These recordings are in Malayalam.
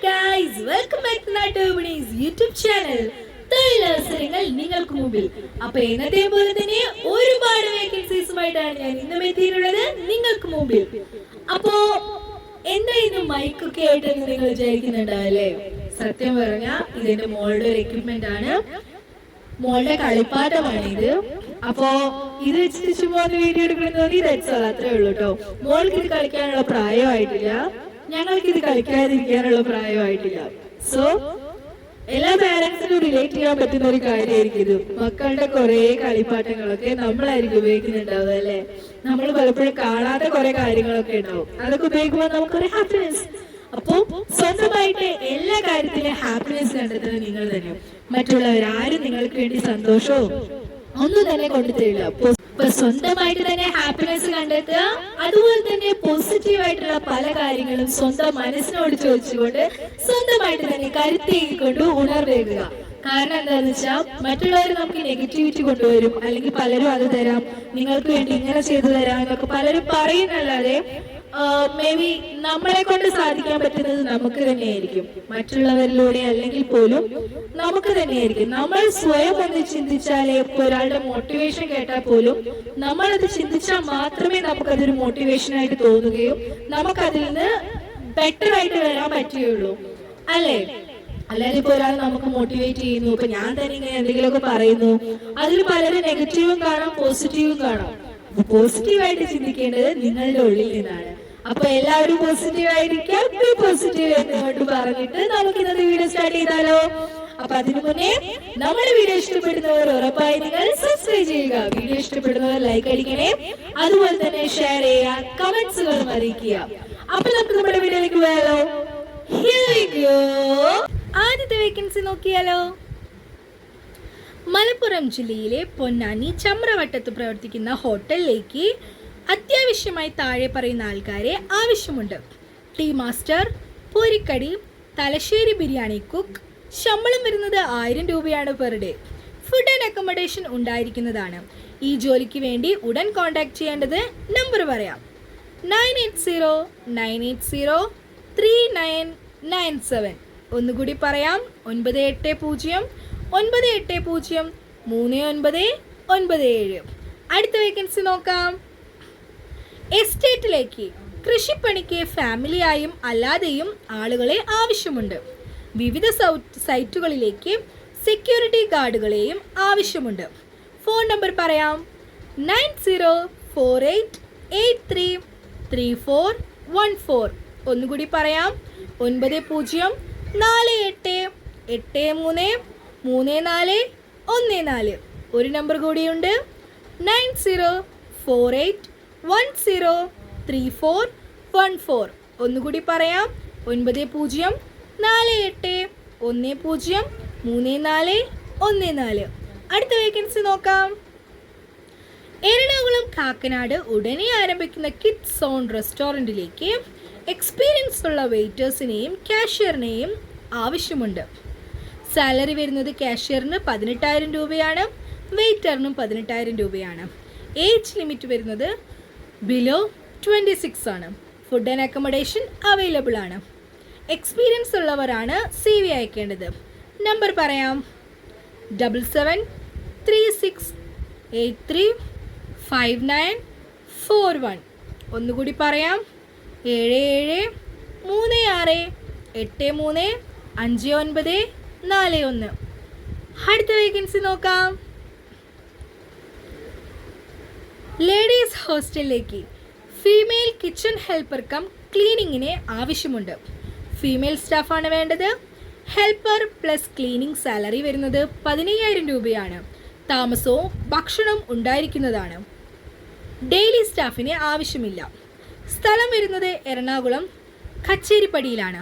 guys, welcome back to Natobi's YouTube channel. തൊഴിലവസരങ്ങൾ നിങ്ങൾക്ക് മുമ്പിൽ. അപ്പോൾ ഇന്നത്തെ പോലെ തന്നെ ഒരുപാട് വേക്കൻസീസുമായിട്ടാണ് ഞാൻ ഇന്നും എത്തിയിട്ടുള്ളത് നിങ്ങൾക്ക് മുമ്പിൽ. അപ്പോൾ എന്തായാലും മൈക്കൊക്കെ ആയിട്ട് നിങ്ങൾ വിചാരിക്കുന്നുണ്ടാവല്ലേ? സത്യം പറഞ്ഞാൽ ഇതിന്റെ മോളുടെ ഒരു എക്യുപ്മെന്റ് ആണ്, മോളുടെ കളിപ്പാട്ടമാണ് ഇത്. അപ്പോ ഇത് വെച്ചിട്ട് ചുമ്മാ വീഡിയോ എടുക്കണമെന്ന് തോന്നി അത്രേ ഉള്ളൂ കേട്ടോ. മോൾക്ക് ഇത് കളിക്കാനുള്ള പ്രായമായിട്ടില്ല, ഞങ്ങൾക്ക് ഇത് കളിക്കാതിരിക്കാനുള്ള പ്രായമായിട്ടില്ല. സോ എല്ലാ പാരന്റ്സിനും റിലേറ്റ് ചെയ്യാൻ പറ്റുന്ന ഒരു കാര്യമായിരിക്കും ഇത്. മക്കളുടെ കുറെ കളിപ്പാട്ടങ്ങളൊക്കെ നമ്മളായിരിക്കും ഉപയോഗിക്കുന്നുണ്ടാവുക അല്ലെ. നമ്മൾ പലപ്പോഴും കാണാത്ത കുറെ കാര്യങ്ങളൊക്കെ ഉണ്ടാവും, അതൊക്കെ ഉപയോഗിക്കുമ്പോൾ നമുക്കൊരു ഹാപ്പിനെസ്. അപ്പൊ സ്വന്തമായിട്ട് എല്ലാ കാര്യത്തിലും ഹാപ്പിനെസ് കണ്ടെത്തുന്നത് നിങ്ങൾ തന്നെ. മറ്റുള്ളവരാരും നിങ്ങൾക്ക് വേണ്ടി സന്തോഷവും ഒന്നും തന്നെ കൊണ്ടുതരില്ല. അപ്പൊ സ്വന്തമായിട്ട് തന്നെ ഹാപ്പിനെസ് കണ്ടെത്തുക, അതുപോലെ തന്നെ പോസിറ്റീവ് ആയിട്ടുള്ള പല കാര്യങ്ങളും സ്വന്തം മനസ്സിനോട് ചോദിച്ചുകൊണ്ട് സ്വന്തമായിട്ട് തന്നെ കരുത്തേക്കിക്കൊണ്ട് ഉണർവേകുക. കാരണം എന്താണെന്ന് വെച്ചാൽ മറ്റുള്ളവർ നമുക്ക് നെഗറ്റിവിറ്റി കൊണ്ടുവരും, അല്ലെങ്കിൽ പലരും അത് തരാം, നിങ്ങൾക്ക് വേണ്ടി ഇങ്ങനെ ചെയ്തു തരാം എന്നൊക്കെ പലരും പറയുന്നല്ലാതെ മേ ബി നമ്മളെ കൊണ്ട് സാധിക്കാൻ പറ്റുന്നത് നമുക്ക് തന്നെയായിരിക്കും. മറ്റുള്ളവരിലൂടെ അല്ലെങ്കിൽ പോലും നമുക്ക് തന്നെയായിരിക്കും. നമ്മൾ സ്വയം ഒന്ന് ചിന്തിച്ചാലേ, ഇപ്പൊ ഒരാളുടെ മോട്ടിവേഷൻ കേട്ടാൽ പോലും നമ്മളത് ചിന്തിച്ചാൽ മാത്രമേ നമുക്കതൊരു മോട്ടിവേഷൻ ആയിട്ട് തോന്നുകയും നമുക്കതിൽ നിന്ന് ബെറ്റർ ആയിട്ട് വരാൻ പറ്റുകയുള്ളൂ അല്ലേ? അല്ലാതെ ഇപ്പൊ ഒരാൾ നമുക്ക് മോട്ടിവേറ്റ് ചെയ്യുന്നു, ഇപ്പൊ ഞാൻ തന്നെ ഇങ്ങനെ എന്തെങ്കിലുമൊക്കെ പറയുന്നു, അതിൽ പലരും നെഗറ്റീവും കാണാം പോസിറ്റീവും കാണാം. പോസിറ്റീവായിട്ട് ചിന്തിക്കേണ്ടത് നിങ്ങളുടെ ഉള്ളിൽ നിന്നാണ്. അപ്പൊ എല്ലാവരും പോസിറ്റീവ് ആയിരിക്കാം, പോസിറ്റീവ് എന്നോട്ട് പറഞ്ഞിട്ട് നമുക്ക് ഇന്നത്തെ വീഡിയോ സ്റ്റാർട്ട് ചെയ്താലോ? അപ്പൊ അതിനു മുന്നേ നമ്മുടെ വീഡിയോ ഇഷ്ടപ്പെടുന്നവർ ഉറപ്പായി നിങ്ങൾ സബ്സ്ക്രൈബ് ചെയ്യുക, വീഡിയോ ഇഷ്ടപ്പെടുന്നവർ ലൈക്ക് അടിക്കണേ, അതുപോലെ തന്നെ ഷെയർ ചെയ്യുക, കമന്റ്സുകളും അറിയിക്കുക. അപ്പൊ നമുക്ക് നമ്മുടെ വീഡിയോയിലേക്ക് പോയാലോ? Here we go. ആദ്യത്തെ വേക്കൻസി നോക്കിയാലോ? മലപ്പുറം ജില്ലയിലെ പൊന്നാനി ചമ്രവട്ടത്ത് പ്രവർത്തിക്കുന്ന ഹോട്ടലിലേക്ക് അത്യാവശ്യമായി താഴെ പറയുന്ന ആൾക്കാരെ ആവശ്യമുണ്ട്. ടീ മാസ്റ്റർ, പൂരിക്കടി, തലശ്ശേരി ബിരിയാണി കുക്ക്. ശമ്പളം വരുന്നത് 1000 രൂപയാണ് per day. Food and accommodation ഉണ്ടായിരിക്കുന്നതാണ്. ഈ ജോലിക്ക് വേണ്ടി ഉടൻ കോൺടാക്ട് ചെയ്യേണ്ടത് നമ്പർ പറയാം: 9809803997. ഒന്നുകൂടി പറയാം: 9809803997. അടുത്ത വേക്കൻസി നോക്കാം. എസ്റ്റേറ്റിലേക്ക് കൃഷിപ്പണിക്ക് ഫാമിലിയായും അല്ലാതെയും ആളുകളെ ആവശ്യമുണ്ട്. വിവിധ സൈറ്റുകളിലേക്ക് സെക്യൂരിറ്റി ഗാർഡുകളെയും ആവശ്യമുണ്ട്. ഫോൺ നമ്പർ പറയാം: 9048333414. ഒന്നുകൂടി പറയാം: 9048833414. ഒരു നമ്പർ കൂടിയുണ്ട്: 9048103414. ഒന്നുകൂടി പറയാം: 9048103414. അടുത്ത വേക്കൻസി നോക്കാം. എറണാകുളം കാക്കനാട് ഉടനെ ആരംഭിക്കുന്ന കിഡ്സ് സോൺ റെസ്റ്റോറൻറ്റിലേക്ക് എക്സ്പീരിയൻസ് ഉള്ള വെയിറ്റേഴ്സിനെയും കാഷ്യറിനെയും ആവശ്യമുണ്ട്. സാലറി വരുന്നത് കാഷ്യറിന് 18,000 രൂപയാണ്, വെയിറ്ററിനും 18,000 രൂപയാണ്. ഏജ് ലിമിറ്റ് വരുന്നത് ബിലോ 26 ആണ്. ഫുഡ് ആൻഡ് അക്കോമഡേഷൻ അവൈലബിൾ ആണ്. എക്സ്പീരിയൻസ് ഉള്ളവരാണ് CV അയക്കേണ്ടത്. നമ്പർ പറയാം: 7736835941. ഒന്നുകൂടി പറയാം: 7736835941. അടുത്ത വേക്കൻസി നോക്കാം. ലേഡീസ് ഹോസ്റ്റലിലേക്ക് ഫീമെയിൽ കിച്ചൺ ഹെൽപ്പർ കം ക്ലീനിങ്ങിനെ ആവശ്യമുണ്ട്. ഫീമെയിൽ സ്റ്റാഫാണ് വേണ്ടത്. ഹെൽപ്പർ പ്ലസ് ക്ലീനിങ് സാലറി വരുന്നത് 15,000 രൂപയാണ്. താമസവും ഭക്ഷണവും ഉണ്ടായിരിക്കുന്നതാണ്. ഡെയിലി സ്റ്റാഫിനെ ആവശ്യമില്ല. സ്ഥലം വരുന്നത് എറണാകുളം കച്ചേരിപ്പടിയിലാണ്.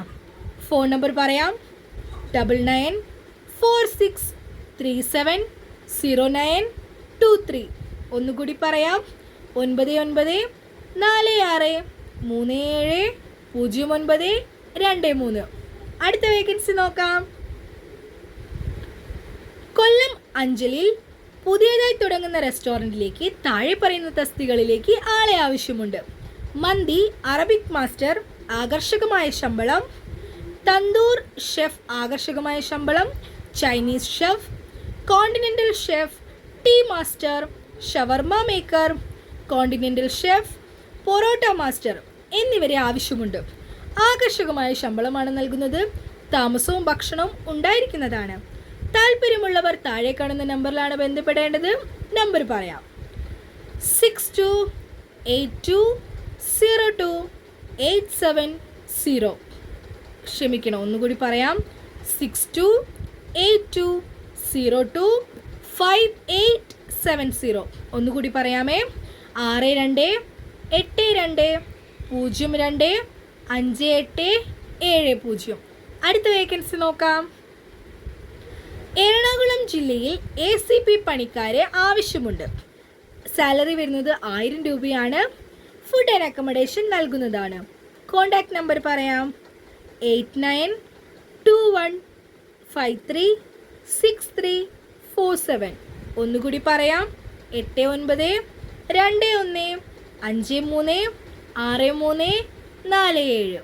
ഫോൺ നമ്പർ പറയാം: 9946370923. ഒന്നുകൂടി പറയാം: 9946370923. അടുത്ത വേക്കൻസി നോക്കാം. കൊല്ലം അഞ്ചലിൽ പുതിയതായി തുടങ്ങുന്ന റെസ്റ്റോറൻറ്റിലേക്ക് താഴെ പറയുന്ന തസ്തികകളിലേക്ക് ആളെ ആവശ്യമുണ്ട്. മന്തി, അറബിക് മാസ്റ്റർ, ആകർഷകമായ ശമ്പളം, തന്തൂർ ഷെഫ് ആകർഷകമായ ശമ്പളം, Chinese chef, continental chef, tea master, shawarma maker, continental chef, parotta master എന്നിവരെ ആവശ്യമുണ്ട്. ആകർഷകമായ ശമ്പളമാണ് നൽകുന്നത്. താമസവും ഭക്ഷണവും ഉണ്ടായിരിക്കുന്നതാണ്. താല്പര്യമുള്ളവർ താഴെ കാണുന്ന നമ്പറിലാണ് ബന്ധപ്പെടേണ്ടത്. നമ്പർ പറയാം: 6282028770. ക്ഷമിക്കണം, ഒന്നുകൂടി പറയാം: 6282025870. ഒന്നുകൂടി പറയാമേ: 6282025870. അടുത്ത വേക്കൻസി നോക്കാം. എറണാകുളം ജില്ലയിൽ ACP പണിക്കാരെ ആവശ്യമുണ്ട്. സാലറി വരുന്നത് 1000 രൂപയാണ്. ഫുഡ് ആൻഡ് അക്കോമഡേഷൻ നൽകുന്നതാണ്. കോൺടാക്ട് നമ്പർ പറയാം: 8921536347. ഒന്നുകൂടി പറയാം: 8921536347.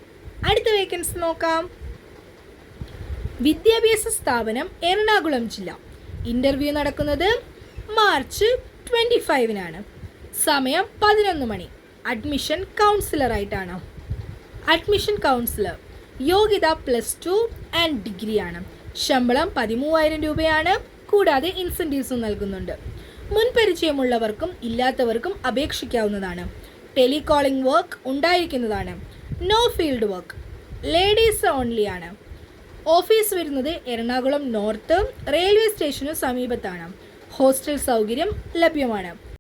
അടുത്ത വേക്കൻസി നോക്കാം. വിദ്യാഭ്യാസ സ്ഥാപനം എറണാകുളം ജില്ല. ഇൻ്റർവ്യൂ നടക്കുന്നത് മാർച്ച് 25-നാണ്. സമയം 11 മണി. അഡ്മിഷൻ കൗൺസിലറായിട്ടാണ്. Admission counsellor. യോഗ്യത +2 ആൻഡ് ഡിഗ്രിയാണ്. ശമ്പളം 13,000 രൂപയാണ്. കൂടാതെ ഇൻസെൻറ്റീവ്സും നൽകുന്നുണ്ട്. മുൻപരിചയമുള്ളവർക്കും ഇല്ലാത്തവർക്കും അപേക്ഷിക്കാവുന്നതാണ്. ടെലികോളിംഗ് വർക്ക് ഉണ്ടായിരിക്കുന്നതാണ്. No field work. Ladies only ആണ്. ഓഫീസ് വരുന്നത് എറണാകുളം നോർത്ത് റെയിൽവേ സ്റ്റേഷനു സമീപത്താണ്. ഹോസ്റ്റൽ സൗകര്യം ലഭ്യമാണ്.